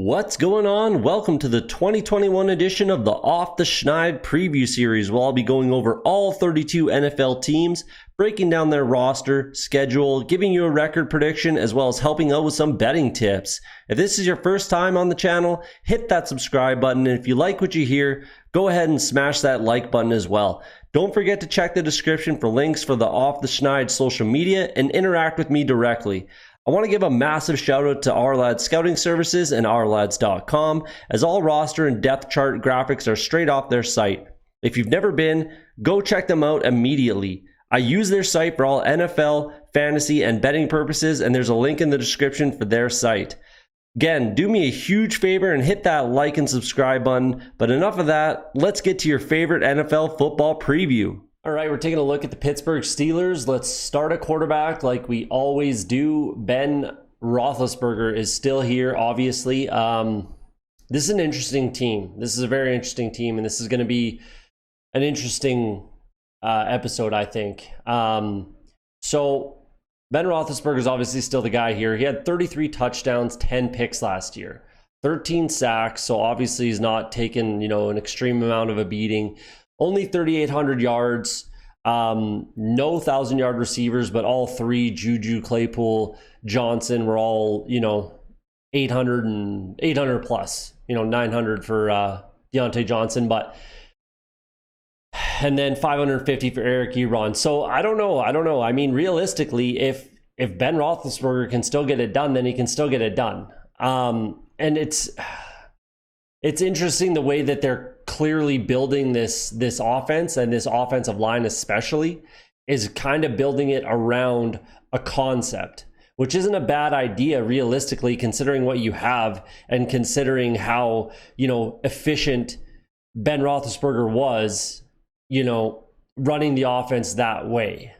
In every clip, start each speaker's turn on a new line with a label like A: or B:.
A: What's going on? Welcome to the 2021 edition of the Off the Schneid preview series, where I'll be going over all 32 NFL teams, breaking down their roster, schedule, giving you a record prediction, as well as helping out with some betting tips. If this is your first time on the channel, hit that subscribe button, and if you like what you hear, go ahead and smash that like button as well. Don't forget to check the description for links for the Off the Schneid social media and interact with me directly. I want to give a massive shout out to OurLads Scouting Services and OurLads.com, as all roster and depth chart graphics are straight off their site. If you've never been, go check them out immediately. I use their site for all NFL, fantasy, and betting purposes, and there's a link in the description for their site. Again, do me a huge favor and hit that like and subscribe button, but enough of that, let's get to your favorite NFL football preview. All right, we're taking a look at the Pittsburgh Steelers. Let's start at quarterback like we always do. Ben Roethlisberger is still here, obviously. This is an interesting team. This is a very interesting team, and this is going to be an interesting episode, I think. So Ben Roethlisberger is obviously still the guy here. He had 33 touchdowns, 10 picks last year, 13 sacks, so obviously he's not taken, an extreme amount of a beating. Only 3,800 yards, no 1,000-yard receivers, but all three, Juju, Claypool, Johnson, were all, 800 plus, 900 for Deontay Johnson, and then 550 for Eric Ebron. So I don't know. I mean, realistically, if Ben Roethlisberger can still get it done, then he can still get it done. And it's interesting the way that they're clearly building this offense, and this offensive line especially is kind of building it around a concept, which isn't a bad idea realistically, considering what you have and considering how, efficient Ben Roethlisberger was, running the offense that way,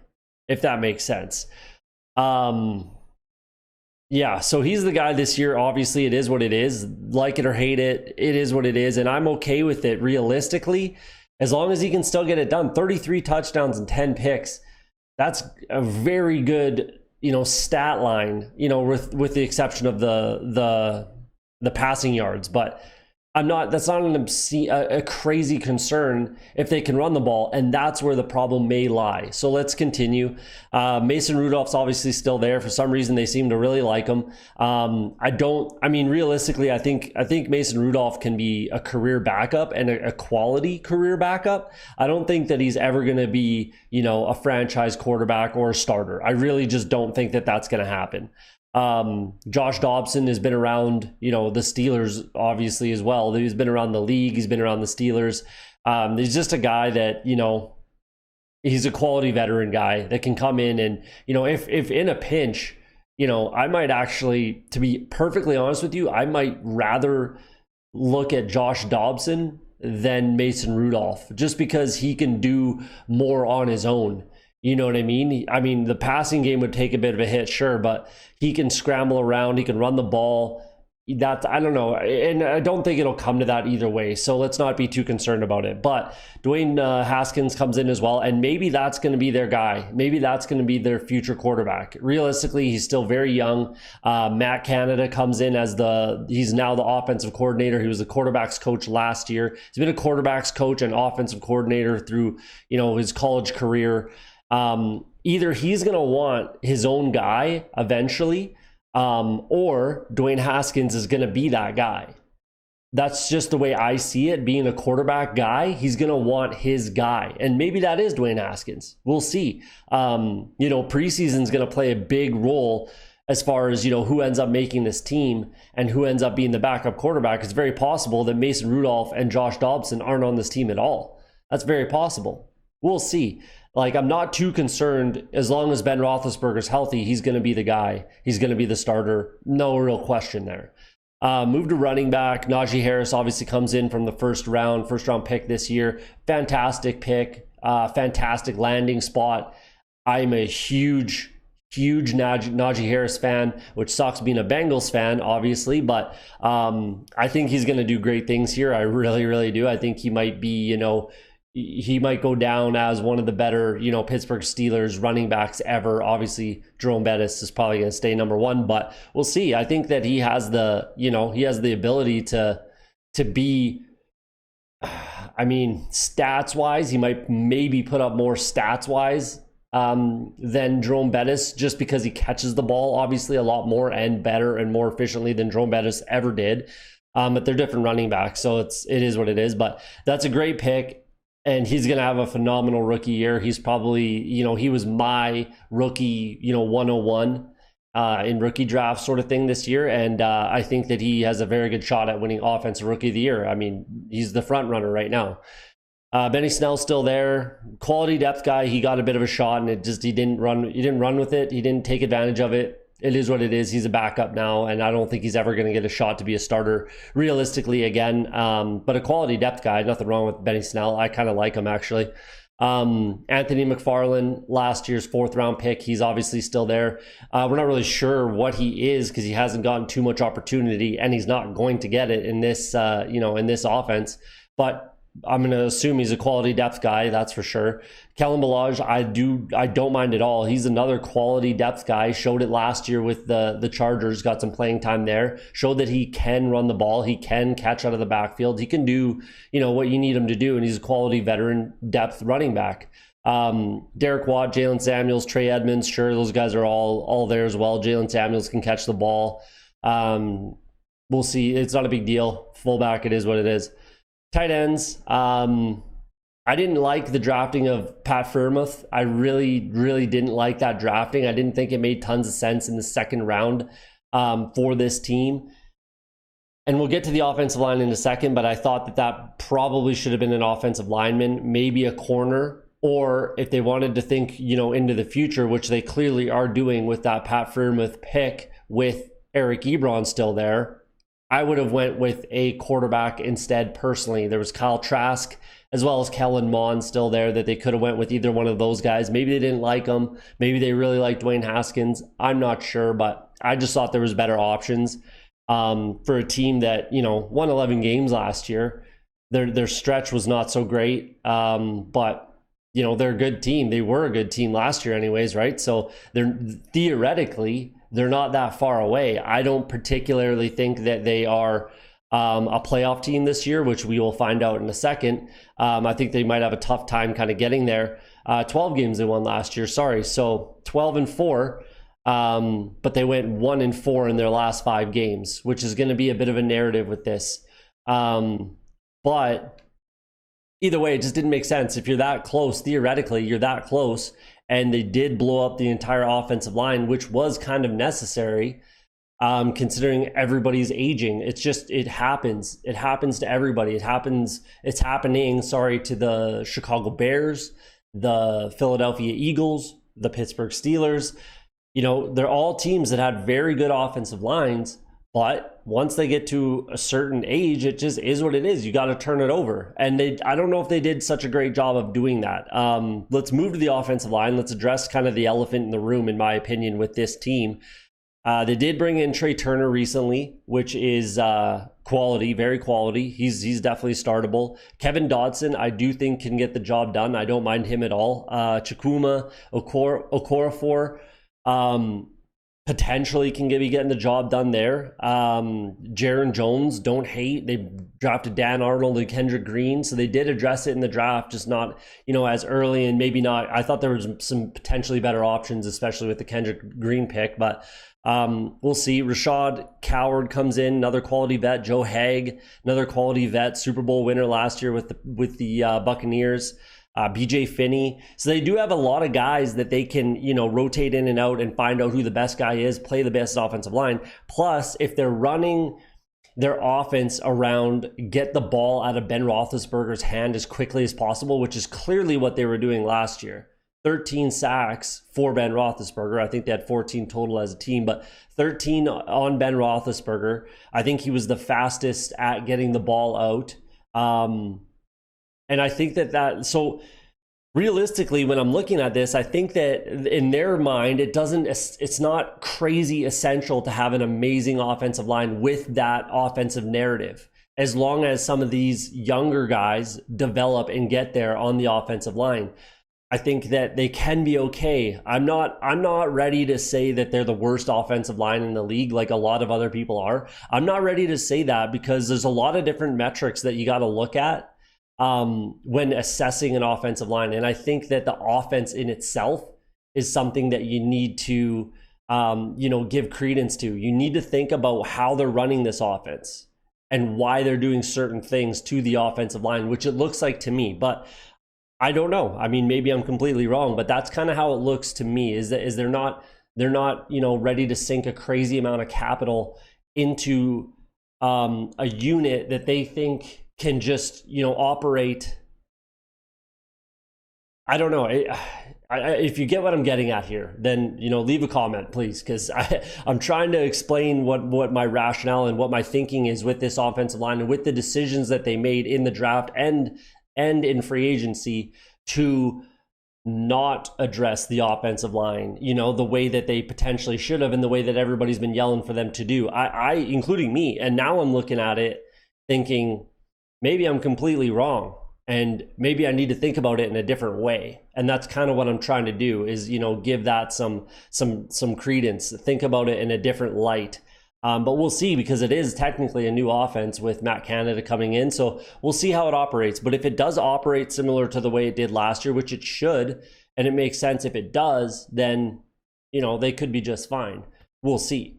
A: if that makes sense. Yeah, so he's the guy this year. Obviously, it is what it is. Like it or hate it, it is what it is. And I'm okay with it realistically, as long as he can still get it done. 33 touchdowns and 10 picks. That's a very good, stat line, with the exception of the passing yards. But that's not a crazy concern if they can run the ball, and that's where the problem may lie. So let's continue. Mason Rudolph's obviously still there. For some reason, they seem to really like him. Realistically, I think Mason Rudolph can be a career backup, and a quality career backup. I don't think that he's ever going to be, a franchise quarterback or a starter. I really just don't think that that's going to happen. Josh Dobson has been around, the Steelers obviously as well. He's been around the league. He's been around the Steelers. He's just a guy that, he's a quality veteran guy that can come in and, if in a pinch, I might actually, to be perfectly honest with you, I might rather look at Josh Dobson than Mason Rudolph, just because he can do more on his own. You know what I mean? The passing game would take a bit of a hit, sure, but he can scramble around. He can run the ball. I don't know. And I don't think it'll come to that either way. So let's not be too concerned about it. But Dwayne Haskins comes in as well. And maybe that's going to be their guy. Maybe that's going to be their future quarterback. Realistically, he's still very young. Matt Canada comes in as he's now the offensive coordinator. He was the quarterback's coach last year. He's been a quarterback's coach and offensive coordinator through, his college career. Either he's going to want his own guy eventually, or Dwayne Haskins is going to be that guy. That's just the way I see it. Being a quarterback guy, he's going to want his guy. And maybe that is Dwayne Haskins. We'll see. Preseason is going to play a big role as far as, who ends up making this team and who ends up being the backup quarterback. It's very possible that Mason Rudolph and Josh Dobson aren't on this team at all. That's very possible. We'll see. I'm not too concerned. As long as Ben Roethlisberger's healthy, he's going to be the guy. He's going to be the starter. No real question there. Move to running back. Najee Harris obviously comes in from the first round pick this year. Fantastic pick. Fantastic landing spot. I'm a huge Najee Harris fan, which sucks being a Bengals fan, obviously. But I think he's going to do great things here. I really, really do. I think he might be, he might go down as one of the better, Pittsburgh Steelers running backs ever. Obviously, Jerome Bettis is probably going to stay number one, but we'll see. I think that he has the ability to be, stats wise, he might maybe put up more stats wise than Jerome Bettis, just because he catches the ball obviously a lot more and better and more efficiently than Jerome Bettis ever did. But they're different running backs, so it is what it is. But that's a great pick. And he's going to have a phenomenal rookie year. He's probably, he was my rookie, 101 in rookie draft sort of thing this year. And I think that he has a very good shot at winning Offensive Rookie of the Year. I mean, he's the front runner right now. Benny Snell's still there. Quality depth guy. He got a bit of a shot, and he didn't run with it. He didn't take advantage of it. It is what it is. He's a backup now, and I don't think he's ever going to get a shot to be a starter realistically again. But a quality depth guy, nothing wrong with Benny Snell. I kind of like him, actually. Anthony McFarland, last year's 4th round pick. He's obviously still there. We're not really sure what he is because he hasn't gotten too much opportunity, and he's not going to get it in this, in this offense. But I'm going to assume he's a quality depth guy, that's for sure. Kellen Balaj, I don't mind at all. He's another quality depth guy. Showed it last year with the Chargers, got some playing time there. Showed that he can run the ball, he can catch out of the backfield, he can do, what you need him to do, and he's a quality veteran depth running back. Derek Watt, Jalen Samuels, Trey Edmonds, sure, those guys are all there as well. Jalen Samuels can catch the ball. We'll see. It's not a big deal. Fullback, it is what it is. Tight ends. I didn't like the drafting of Pat Freiermuth. I really, really didn't like that drafting. I didn't think it made tons of sense in the 2nd round for this team. And we'll get to the offensive line in a second, but I thought that probably should have been an offensive lineman, maybe a corner, or if they wanted to think, into the future, which they clearly are doing with that Pat Freiermuth pick with Eric Ebron still there, I would have went with a quarterback instead personally. There was Kyle Trask as well as Kellen Mond still there that they could have went with either one of those guys. Maybe they didn't like them. Maybe they really liked Dwayne Haskins. I'm not sure, but I just thought there was better options for a team that, won 11 games last year. Their stretch was not so great, but they're a good team. They were a good team last year anyways, right? So they're theoretically, they're not that far away. I don't particularly think that they are a playoff team this year, which we will find out in a second. I think they might have a tough time kind of getting there. 12 games they won last year, sorry. So 12-4, but they went 1-4 in their last 5 games, which is going to be a bit of a narrative with this. But either way, it just didn't make sense. If you're that close, theoretically, you're that close, and they did blow up the entire offensive line, which was kind of necessary, considering everybody's aging. It happens. It happens to everybody. It's happening, to the Chicago Bears, the Philadelphia Eagles, the Pittsburgh Steelers. They're all teams that had very good offensive lines, but once they get to a certain age, it just is what it is. You got to turn it over. And I don't know if they did such a great job of doing that. Let's move to the offensive line. Let's address kind of the elephant in the room, in my opinion, with this team. They did bring in Trey Turner recently, which is quality, very quality. He's definitely startable. Kevin Dodson, I do think can get the job done. I don't mind him at all. Chukwuma Okorafor, potentially can be getting the job done there. Jaron Jones, don't hate. They drafted Dan Arnold and Kendrick Green, so they did address it in the draft, just not, as early, and maybe not. I thought there was some potentially better options, especially with the Kendrick Green pick, but we'll see. Rashad Coward comes in, another quality vet. Joe Haig, another quality vet, Super Bowl winner last year with the Buccaneers. BJ Finney. So they do have a lot of guys that they can, rotate in and out and find out who the best guy is, play the best offensive line. Plus, if they're running their offense around, get the ball out of Ben Roethlisberger's hand as quickly as possible, which is clearly what they were doing last year. 13 sacks for Ben Roethlisberger. I think they had 14 total as a team, but 13 on Ben Roethlisberger. I think he was the fastest at getting the ball out. And I think so realistically, when I'm looking at this, I think that in their mind, it's not crazy essential to have an amazing offensive line with that offensive narrative. as long as some of these younger guys develop and get there on the offensive line. I think that they can be okay. I'm not ready to say that they're the worst offensive line in the league like a lot of other people are. I'm not ready to say that because there's a lot of different metrics that you got to look at when assessing an offensive line. And I think that the offense in itself is something that you need to give credence to. You need to think about how they're running this offense and why they're doing certain things to the offensive line, which it looks like to me. But I don't know. I mean, maybe I'm completely wrong, but that's kind of how it looks to me, is they're not ready to sink a crazy amount of capital into a unit that they think can just, operate. I don't know. If you get what I'm getting at here, then, leave a comment, please, because I'm trying to explain what my rationale and what my thinking is with this offensive line and with the decisions that they made in the draft and in free agency to not address the offensive line, the way that they potentially should have and the way that everybody's been yelling for them to do. I including me. And now I'm looking at it thinking, maybe I'm completely wrong. And maybe I need to think about it in a different way. And that's kind of what I'm trying to do is, give that some credence, think about it in a different light. But we'll see, because it is technically a new offense with Matt Canada coming in. So we'll see how it operates. But if it does operate similar to the way it did last year, which it should, and it makes sense if it does, then, they could be just fine. We'll see.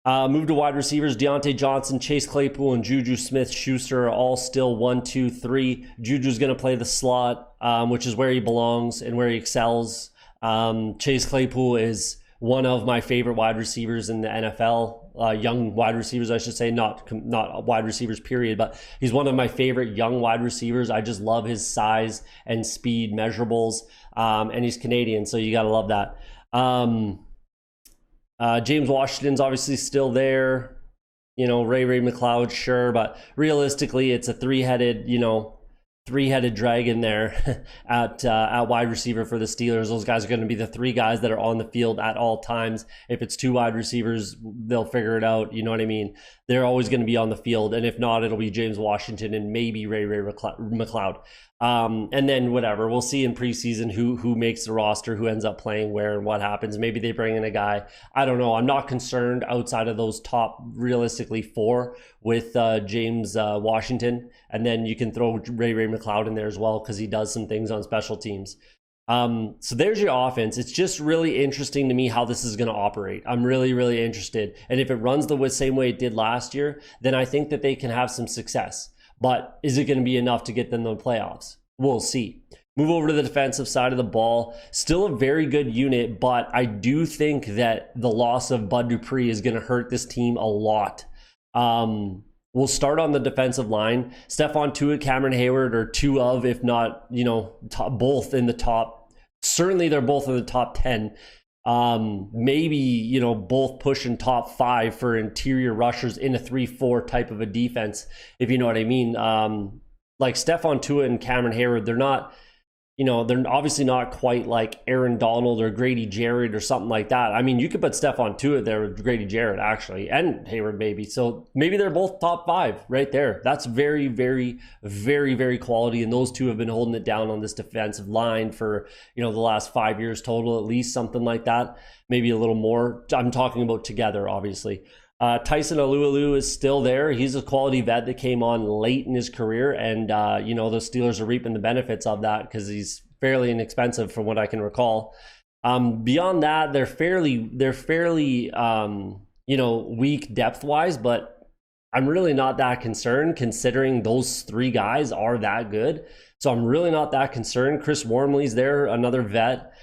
A: Move to wide receivers. Deontay Johnson, Chase Claypool, and Juju Smith-Schuster are all still 1, 2, 3. Juju's going to play the slot, which is where he belongs and where he excels. Chase Claypool is one of my favorite wide receivers in the NFL. Young wide receivers, I should say, not wide receivers, period. But he's one of my favorite young wide receivers. I just love his size and speed measurables. And he's Canadian, so you got to love that. James Washington's obviously still there. Ray McLeod, sure, but realistically, it's a three-headed dragon there at wide receiver for the Steelers. Those guys are going to be the three guys that are on the field at all times. If it's two wide receivers, they'll figure it out. You know what I mean? They're always going to be on the field, and if not, it'll be James Washington and maybe Ray McLeod. And then whatever, we'll see in preseason who makes the roster, who ends up playing where and what happens. Maybe they bring in a guy. I don't know. I'm not concerned outside of those top, realistically, 4 with James Washington. And then you can throw Ray McLeod in there as well, because he does some things on special teams. So there's your offense. It's just really interesting to me how this is going to operate. I'm really, really interested. And if it runs the same way it did last year, then I think that they can have some success. But is it going to be enough to get them to the playoffs? We'll see. Move over to the defensive side of the ball. Still a very good unit, but I do think that the loss of Bud Dupree is going to hurt this team a lot. We'll start on the defensive line. Stephon Tuitt, Cameron Hayward are two of, if not, both in the top. Certainly they're both in the top 10. Maybe, both pushing top 5 for interior rushers in a 3-4 type of a defense, if you know what I mean. Like Stephon Tuitt and Cameron Hayward, they're not, they're obviously not quite like Aaron Donald or Grady Jarrett or something like that. I mean, you could put Stephon Tuitt there with Grady Jarrett, actually, and Hayward maybe. So maybe they're both top 5 right there. That's very, very, very, very quality. And those two have been holding it down on this defensive line for, the last 5 years total, at least, something like that. Maybe a little more. I'm talking about together, obviously. Tyson Alualu is still there. He's a quality vet that came on late in his career, and the Steelers are reaping the benefits of that because he's fairly inexpensive from what I can recall. Beyond that, they're fairly weak depth-wise, but I'm really not that concerned considering those 3 guys are that good. So I'm really not that concerned. Chris Wormley's there, another vet.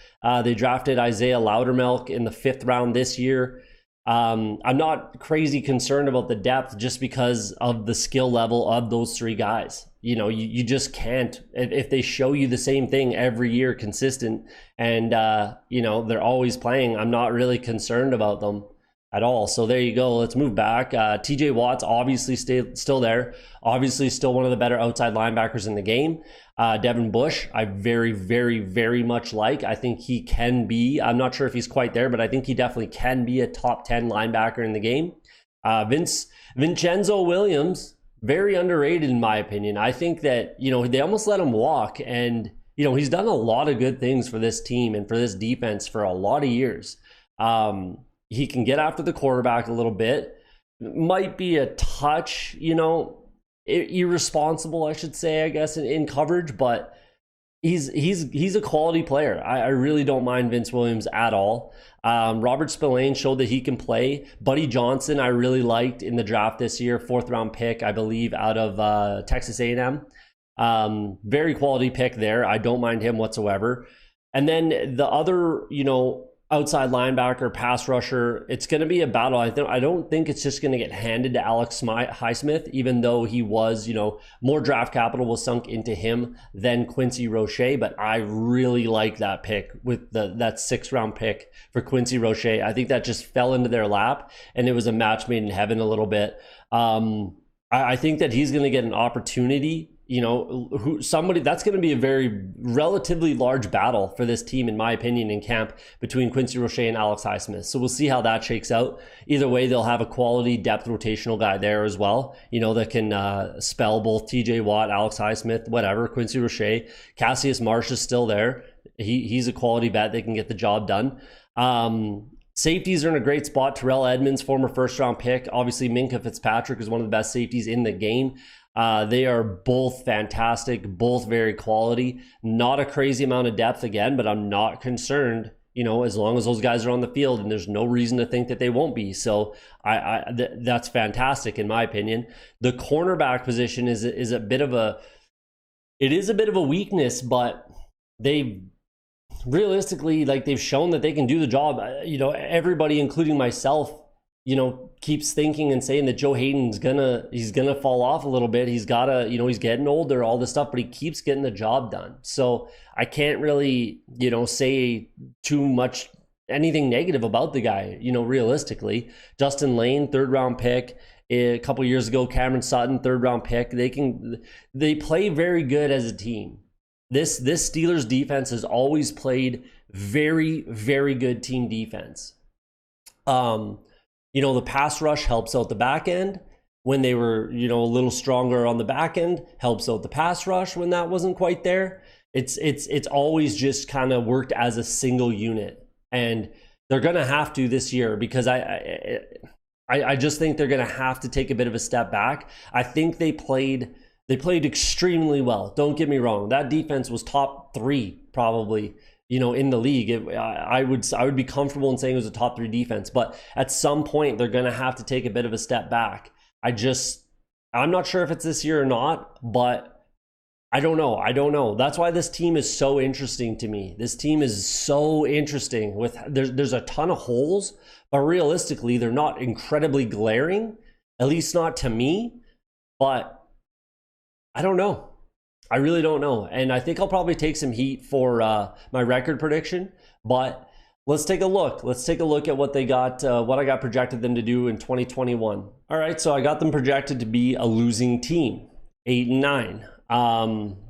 A: They drafted Isaiah Loudermilk in the 5th round this year. I'm not crazy concerned about the depth just because of the skill level of those 3 guys. You just can't, if they show you the same thing every year consistent and, they're always playing, I'm not really concerned about them at all. So there you go. Let's move back. TJ Watt's obviously still there. Obviously still one of the better outside linebackers in the game. Devin Bush, I very, very, very much like. I think he can be, I'm not sure if he's quite there, but I think he definitely can be a top 10 linebacker in the game. Vincenzo Williams, very underrated in my opinion. I think that, they almost let him walk, and, he's done a lot of good things for this team and for this defense for a lot of years. He can get after the quarterback a little bit. Might be a touch, irresponsible, I should say, I guess, in coverage, but he's a quality player. I really don't mind Vince Williams at all. Robert Spillane showed that he can play. Buddy Johnson, I really liked in the draft this year, 4th round pick, I believe, out of Texas A&M. Very quality pick there. I don't mind him whatsoever. And then the other, outside linebacker, pass rusher, it's going to be a battle. I don't think it's just going to get handed to Alex Highsmith, even though he was, more draft capital was sunk into him than Quincy Roche. But I really like that pick with that 6th round pick for Quincy Roche. I think that just fell into their lap, and it was a match made in heaven a little bit. I think that he's going to get an opportunity. Somebody that's going to be a very relatively large battle for this team, in my opinion, in camp between Quincy Roche and Alex Highsmith. So we'll see how that shakes out. Either way, they'll have a quality depth rotational guy there as well, that can spell both TJ Watt, Alex Highsmith, whatever. Quincy Roche, Cassius Marsh is still there. He's a quality vet. They can get the job done. Safeties are in a great spot. Terrell Edmonds, former 1st round pick. Obviously, Minkah Fitzpatrick is one of the best safeties in the game. They are both fantastic, both very quality. Not a crazy amount of depth again, but I'm not concerned, as long as those guys are on the field, and there's no reason to think that they won't be. So that's fantastic in my opinion. The cornerback position is a bit of a weakness, but they realistically, they've shown that they can do the job. Everybody, including myself, keeps thinking and saying that Joe Hayden's he's gonna fall off a little bit. He's gotta, he's getting older, all this stuff, but he keeps getting the job done. So I can't really, say too much anything negative about the guy, realistically. Justin Lane, 3rd round pick. A couple years ago, Cameron Sutton, 3rd round pick. They play very good as a team. This Steelers defense has always played very, very good team defense. The pass rush helps out the back end. When they were, a little stronger on the back end, helps out the pass rush when that wasn't quite there. It's always just kind of worked as a single unit. And they're going to have to this year, because I just think they're going to have to take a bit of a step back. I think they played extremely well. Don't get me wrong. That defense was top 3 probably, in the league. I would be comfortable in saying it was a top 3 defense, but at some point they're going to have to take a bit of a step back. I'm not sure if it's this year or not, but I don't know. That's why this team is so interesting to me. This team is so interesting. There's a ton of holes, but realistically, they're not incredibly glaring, at least not to me. But I don't know. I really don't know. And I think I'll probably take some heat for my record prediction. But let's take a look. Let's take a look at what they got, what I got projected them to do in 2021. All right, so I got them projected to be a losing team, 8-9.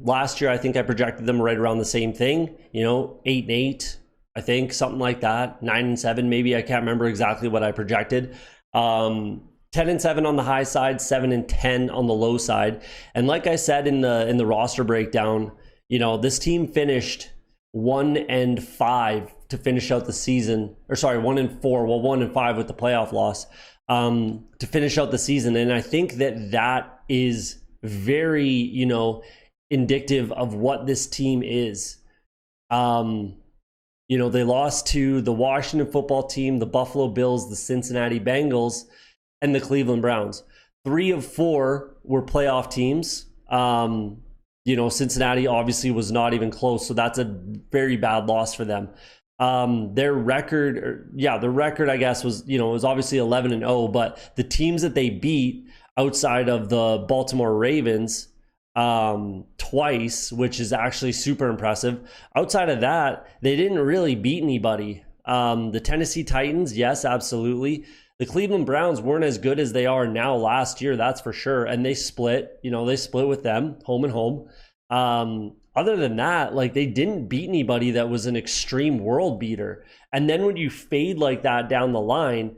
A: Last year, I think I projected them right around the same thing, 8-8, I think, something like that. 9-7, maybe. I can't remember exactly what I projected. 10-7 on the high side, 7-10 on the low side. And like I said in the roster breakdown, this team finished 1-5 to finish out the season, or sorry, 1-4. Well, 1-5 with the playoff loss to finish out the season. And I think that is very, indicative of what this team is. They lost to the Washington football team, the Buffalo Bills, the Cincinnati Bengals, and the Cleveland Browns. 3 of 4 were playoff teams. Cincinnati obviously was not even close, so that's a very bad loss for them. Their record, I guess, was obviously 11-0, but the teams that they beat outside of the Baltimore Ravens twice, which is actually super impressive. Outside of that, they didn't really beat anybody. The Tennessee Titans, yes, absolutely. The Cleveland Browns weren't as good as they are now last year, that's for sure. And they split, with them, home and home. Other than that, they didn't beat anybody that was an extreme world beater. And then when you fade like that down the line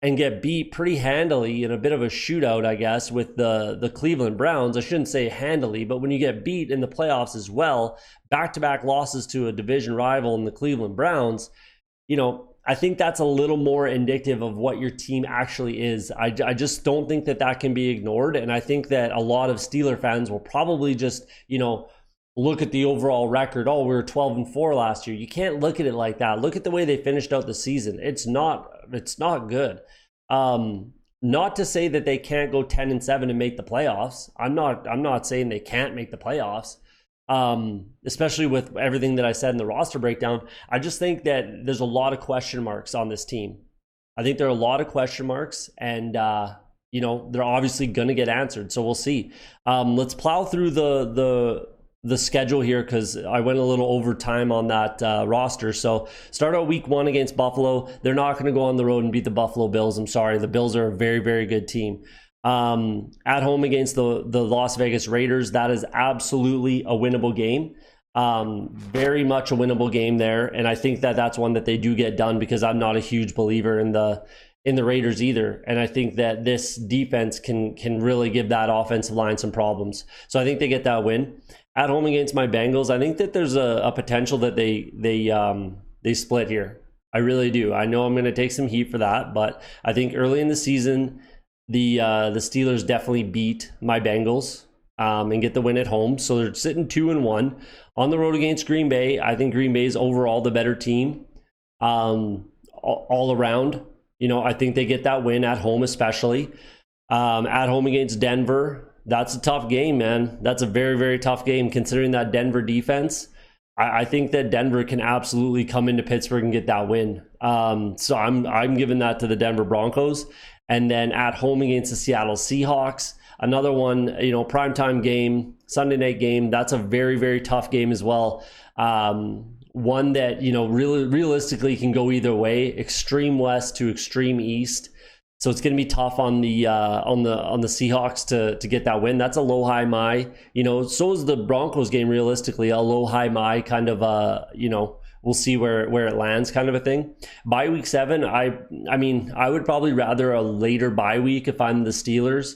A: and get beat pretty handily in a bit of a shootout, I guess, with the Cleveland Browns. I shouldn't say handily, but when you get beat in the playoffs as well, back-to-back losses to a division rival in the Cleveland Browns, I think that's a little more indicative of what your team actually is. I just don't think that can be ignored. And I think that a lot of Steeler fans will probably just, look at the overall record. Oh, we were 12-4 last year. You can't look at it like that. Look at the way they finished out the season. It's not good. Not to say that they can't go 10-7 and make the playoffs. I'm not saying they can't make the playoffs. Especially with everything that I said in the roster breakdown. I just think that there's a lot of question marks on this team. I think there are a lot of question marks, and they're obviously going to get answered. So we'll see. Let's plow through the schedule here, because I went a little over time on that roster. So start out week 1 against Buffalo. They're not going to go on the road and beat the Buffalo Bills. I'm sorry. The Bills are a very, very good team. At home against the Las Vegas Raiders, that is absolutely a winnable game. Very much a winnable game there. And I think that's one that they do get done, because I'm not a huge believer in the Raiders either. And I think that this defense can really give that offensive line some problems. So I think they get that win. At home against my Bengals, I think that there's a potential that they split here. I really do. I know I'm going to take some heat for that, but I think early in the season, the Steelers definitely beat my Bengals and get the win at home. So they're sitting 2-1 on the road against Green Bay. I think Green Bay is overall the better team all around. I think they get that win at home, especially at home against Denver. That's a tough game, man. That's a very, very tough game considering that Denver defense. I think that Denver can absolutely come into Pittsburgh and get that win. So I'm giving that to the Denver Broncos. And then at home against the Seattle Seahawks, another one, primetime game, Sunday night game. That's a very, very tough game as well. One that, really realistically can go either way, extreme west to extreme east. So it's going to be tough on the Seahawks to get that win. That's a low high my. So is the Broncos game realistically a low high my kind of we'll see where it lands kind of a thing. Bye week 7, I would probably rather a later bye week if I'm the Steelers.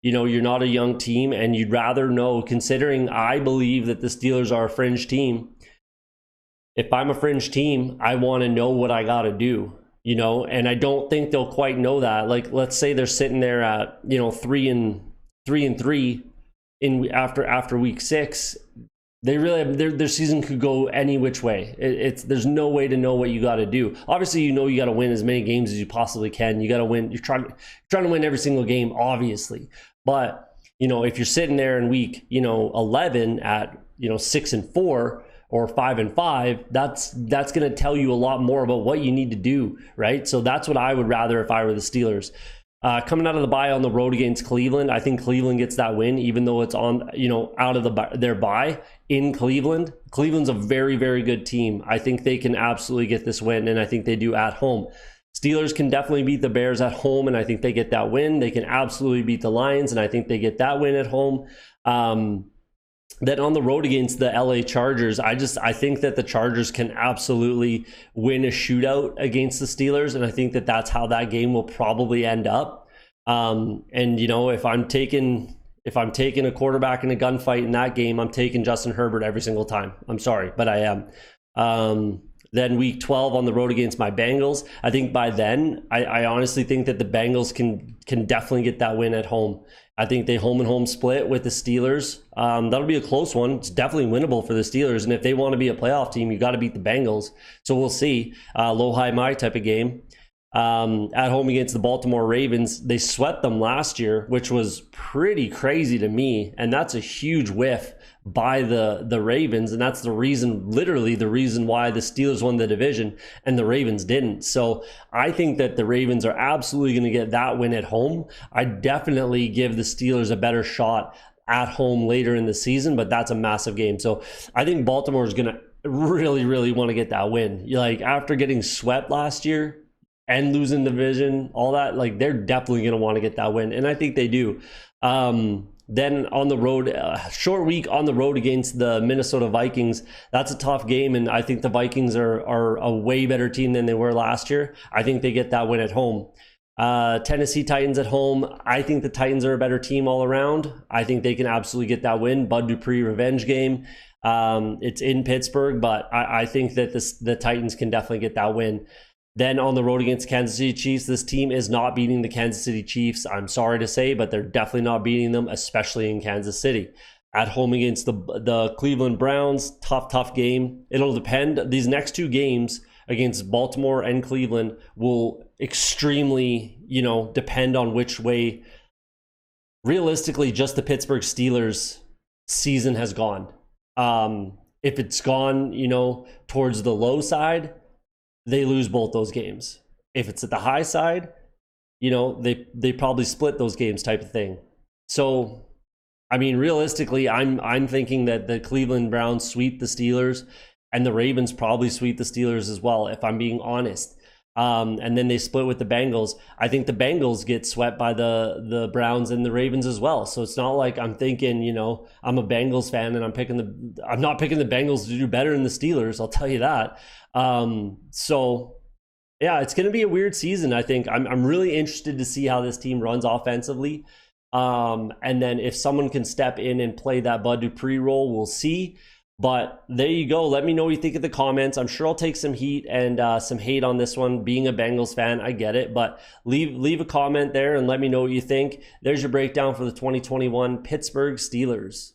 A: You're not a young team, and you'd rather know, considering I believe that the Steelers are a fringe team. If I'm a fringe team, I want to know what I got to do. And I don't think they'll quite know that. Like, let's say they're sitting there at 3-3 after week 6. They really their season could go any which way. There's no way to know what you got to do. Obviously, you got to win as many games as you possibly can. You got to win. You're trying to win every single game, obviously. But if you're sitting there in week 11 at 6-4. Or 5-5, that's going to tell you a lot more about what you need to do, right? So that's what I would rather if I were the Steelers. Coming out of the bye on the road against Cleveland, I think Cleveland gets that win, even though it's on out of their bye in Cleveland. Cleveland's a very, very good team. I think they can absolutely get this win, and I think they do at home. Steelers can definitely beat the Bears at home, and I think they get that win. They can absolutely beat the Lions, and I think they get that win at home. Then on the road against the LA Chargers, I think that the Chargers can absolutely win a shootout against the Steelers, and I think that that's how that game will probably end up. If I'm taking a quarterback in a gunfight in that game, I'm taking Justin Herbert every single time. I'm sorry, but I am. Then week 12 on the road against my Bengals. I think by then, I honestly think that the Bengals can definitely get that win at home. I think they home and home split with the Steelers. That'll be a close one. It's definitely winnable for the Steelers. And if they want to be a playoff team, you got to beat the Bengals. So we'll see. Low, high, my type of game. At home against the Baltimore Ravens, they swept them last year, which was pretty crazy to me. And that's a huge whiff by the Ravens, and that's literally the reason why the Steelers won the division and the Ravens didn't. So I think that the Ravens are absolutely going to get that win at home. I definitely give the Steelers a better shot at home later in the season, but that's a massive game. So I think Baltimore is going to really, really want to get that win. Like, after getting swept last year and losing the division, all that, like, they're definitely going to want to get that win, and I think they do. Then on the road, short week on the road against the Minnesota Vikings. That's a tough game, and I think the Vikings are a way better team than they were last year. I think they get that win at home. Tennessee Titans at home. I think the Titans are a better team all around. I think they can absolutely get that win. Bud Dupree revenge game. It's in Pittsburgh, but I think that the Titans can definitely get that win. Then on the road against Kansas City Chiefs, this team is not beating the Kansas City Chiefs. I'm sorry to say, but they're definitely not beating them, especially in Kansas City. At home against the Cleveland Browns, tough game. It'll depend. These next two games against Baltimore and Cleveland will extremely, depend on which way, realistically, just the Pittsburgh Steelers season has gone. If it's gone, towards the low side, they lose both those games. If it's at the high side, they probably split those games type of thing. So, I mean, realistically, I'm thinking that the Cleveland Browns sweep the Steelers and the Ravens probably sweep the Steelers as well, if I'm being honest. And then they split with the Bengals. I think the Bengals get swept by the Browns and the Ravens as well. So it's not like I'm thinking, I'm a Bengals fan and I'm not picking the Bengals to do better than the Steelers. I'll tell you that. So yeah, it's going to be a weird season. I think I'm really interested to see how this team runs offensively. And then if someone can step in and play that Bud Dupree role, we'll see. But there you go. Let me know what you think in the comments. I'm sure I'll take some heat and some hate on this one. Being a Bengals fan, I get it. But leave a comment there and let me know what you think. There's your breakdown for the 2021 Pittsburgh Steelers.